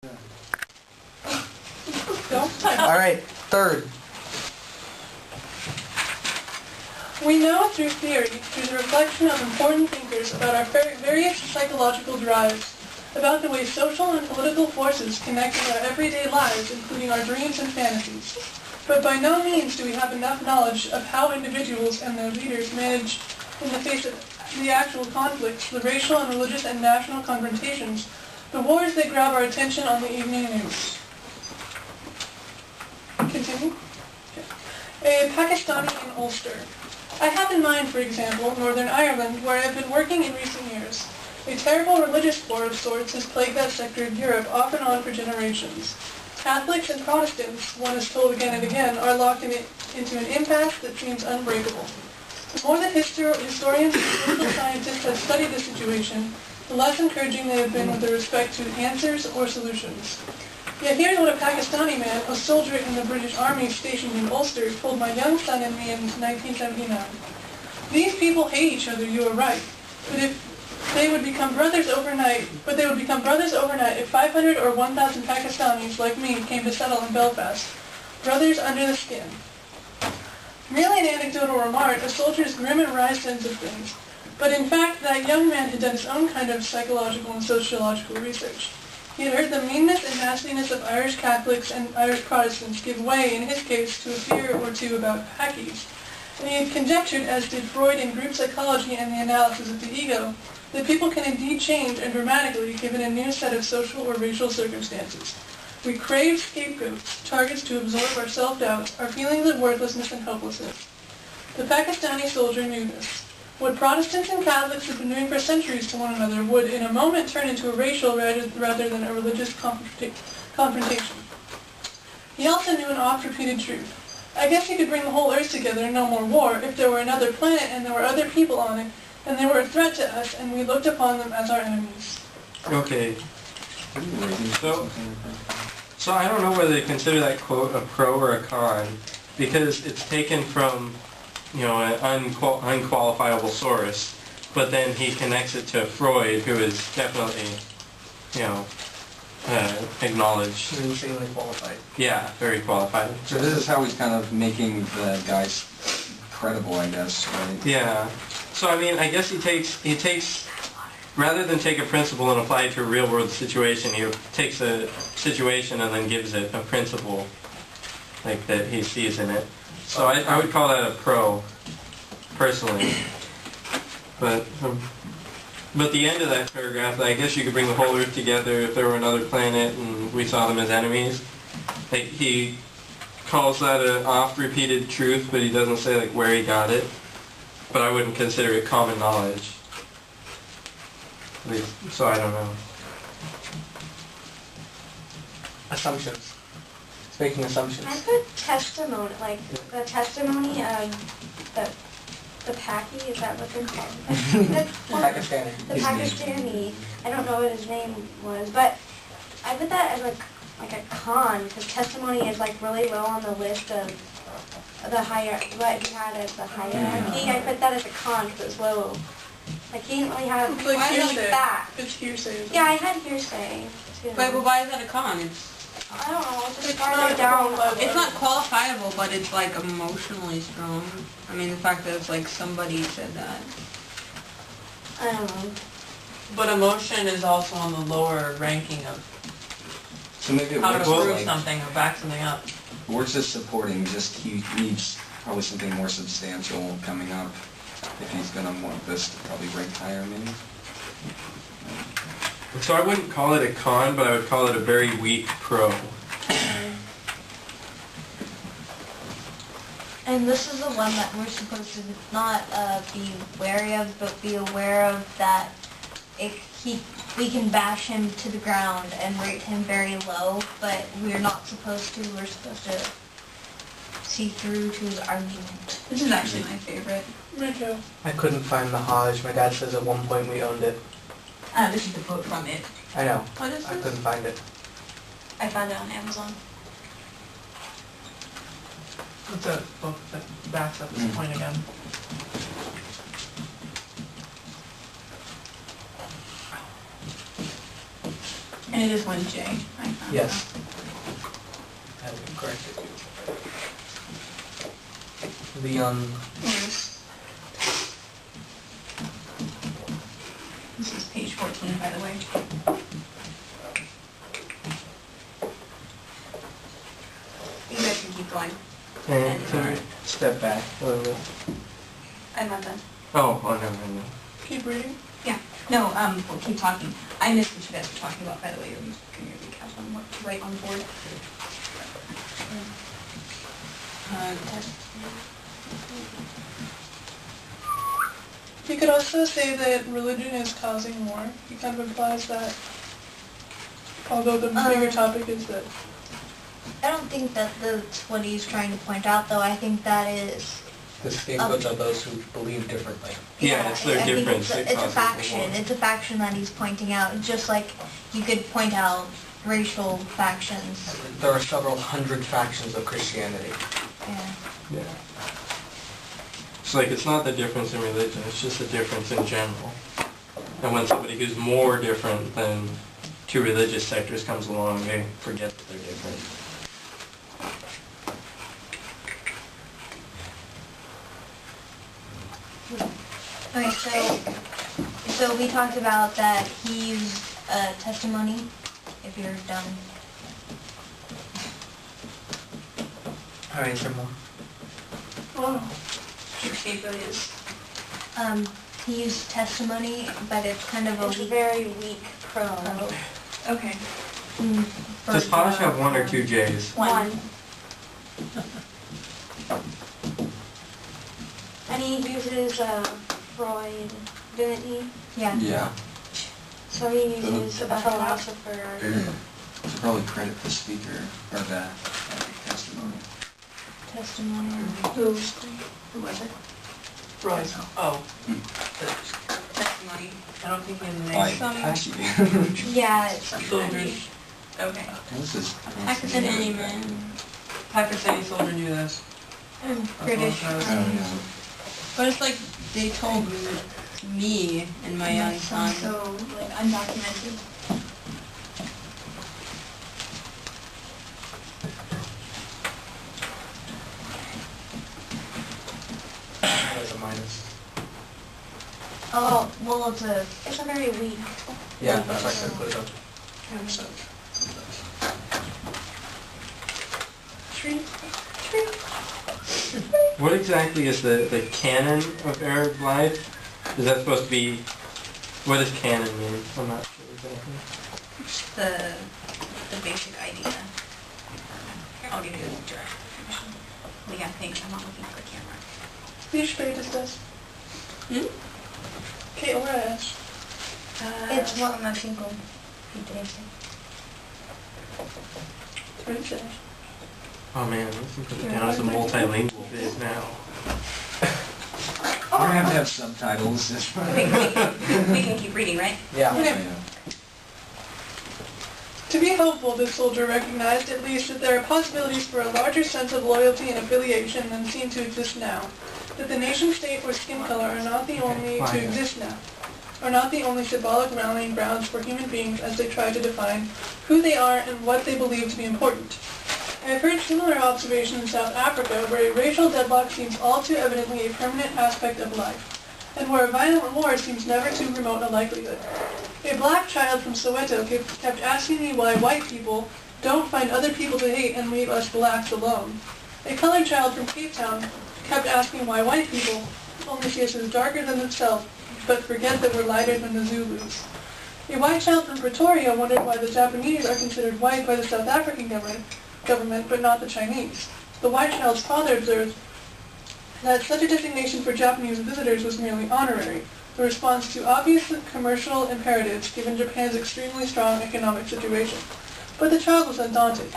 All right, third. We know through theory, through the reflection of important thinkers about our various psychological drives, about the way social and political forces connect with our everyday lives, including our dreams and fantasies. But by no means do we have enough knowledge of how individuals and their leaders manage, in the face of the actual conflicts, the racial and religious and national confrontations, the wars that grab our attention on the evening news. Continue. Okay. A Pakistani in Ulster. I have in mind, for example, Northern Ireland, where I have been working in recent years. A terrible religious war of sorts has plagued that sector of Europe off and on for generations. Catholics and Protestants, one is told again and again, are locked into an impasse that seems unbreakable. The more that historians and social scientists have studied the situation, the less encouraging they have been with respect to answers or solutions. Yet here's what a Pakistani man, a soldier in the British Army stationed in Ulster, told my young son and me in 1979. These people hate each other, you are right. They would become brothers overnight if 500 or 1,000 Pakistanis like me came to settle in Belfast. Brothers under the skin. Merely an anecdotal remark, a soldier's grim and wry sense of things. But in fact, that young man had done his own kind of psychological and sociological research. He had heard the meanness and nastiness of Irish Catholics and Irish Protestants give way, in his case, to a fear or two about Pakis. And he had conjectured, as did Freud in group psychology and the analysis of the ego, that people can indeed change, and dramatically, given a new set of social or racial circumstances. We crave scapegoats, targets to absorb our self-doubts, our feelings of worthlessness and hopelessness. The Pakistani soldier knew this. What Protestants and Catholics have been doing for centuries to one another would, in a moment, turn into a racial rather than a religious confrontation. He also knew an oft-repeated truth. I guess you could bring the whole Earth together and no more war if there were another planet and there were other people on it, and they were a threat to us, and we looked upon them as our enemies. Okay. So I don't know whether to consider that quote a pro or a con, because it's taken from, an unqualifiable source, but then he connects it to Freud, who is definitely, acknowledged. Insanely qualified. Yeah, very qualified. So this is how he's kind of making the guys credible, I guess, right? Yeah. So I mean, I guess he takes, rather than take a principle and apply it to a real-world situation, he takes a situation and then gives it a principle, like that he sees in it. So I would call that a pro, personally. But the end of that paragraph, I guess you could bring the whole Earth together if there were another planet and we saw them as enemies. Like, he calls that an oft-repeated truth, but he doesn't say like where he got it. But I wouldn't consider it common knowledge. At least, so I don't know. Assumptions. It's making assumptions. I put testimony, like the testimony of the Paki, is that what they're called? Pakistani. The Pakistani. I don't know what his name was, but I put that as like a con, because testimony is like really low on the list of the what he had as the hierarchy. I put that as a con because it's low. Like he didn't really have It's like hearsay. facts. It's hearsay. Yeah, I had hearsay too. But why is that a con? I don't know. It's just It's farther not down. qualifiable. It's not qualifiable, but it's like emotionally strong. I mean, the fact that it's like somebody said that. I don't know. But emotion is also on the lower ranking of So maybe it how to works prove like, something or back something up. works as supporting, just he needs probably something more substantial coming up if he's going to want this to probably rank higher, maybe. So I wouldn't call it a con, but I would call it a very weak pro. And this is the one that we're supposed to not be wary of, but be aware of that we can bash him to the ground and rate him very low, but we're not supposed to. We're supposed to see through to his argument. This is actually my favorite. Me too. I couldn't find the Hajj. My dad says at one point we owned it. This is the quote from it. I know. What is I this? couldn't find it. I found it on Amazon. It's a book that backs up this point again. And it is one J. Right? Yes. Has been corrected. Leon. This is page 14, by the way. You guys can keep going. And can you step back a little bit? I'm not done. Oh, never mind. Keep reading. Yeah. No, we'll keep talking. I missed what you guys were talking about, by the way. Can you recap on what to write on the board? You could also say that religion is causing war. He kind of implies that, although the bigger topic is that. I don't think that that's what he's trying to point out, though. I think that is... The scapegoats are those who believe differently. Yeah, it's their I think difference that it's a causes the faction. war. It's a faction that he's pointing out, just like you could point out racial factions. There are several hundred factions of Christianity. Yeah. Yeah. It's like, it's not the difference in religion, it's just the difference in general. And when somebody who's more different than two religious sectors comes along, they forget that they're different. Okay, so we talked about that he used testimony, if you're done. All right, some more. Oh, Your scapegoat is? He used testimony, but it's kind of a It's a weak... very weak prose. Oh, okay. Does Posh have one or two J's? One. And he uses Freud, didn't he? Yeah. Yeah. So he uses a Should philosopher. probably credit the speaker, or the testimony. Testimony. who? Who was it? Right. Oh. Testimony. I don't think in the Why, next actually. Yeah, it's... soldiers. Okay. This is... Pakistani man. Pakistani soldier knew this. British. Oh, yeah. But it's like they told me and my young son. So, like, undocumented. That's a minus. Oh, well, it's a... It's a very weak. Yeah, that's why I said put it up. What exactly is the canon of Arab life? Is that supposed to be... What does canon mean? I'm not sure exactly. the basic idea. Here, I'll give you a direct definition. Well, yeah, thanks. I'm not looking for the camera. Wie spät ist das? ¿Qué hora es? It's one of my people. Interesting. Oh man, we can put it down as a multilingual bit now. We're gonna have subtitles. We can keep reading, right? Yeah. Okay. To be hopeful, this soldier recognized at least that there are possibilities for a larger sense of loyalty and affiliation than seem to exist now. That the nation state or skin color are not the only to exist now, are not the only symbolic rallying grounds for human beings as they try to define who they are and what they believe to be important. I have heard similar observations in South Africa, where a racial deadlock seems all too evidently a permanent aspect of life, and where a violent war seems never too remote a likelihood. A black child from Soweto kept asking me why white people don't find other people to hate and leave us blacks alone. A colored child from Cape Town kept asking why white people only see us as darker than themselves, but forget that we're lighter than the Zulus. A white child from Pretoria wondered why the Japanese are considered white by the South African government, but not the Chinese. The white child's father observed that such a designation for Japanese visitors was merely honorary, the response to obvious commercial imperatives given Japan's extremely strong economic situation. But the child was undaunted.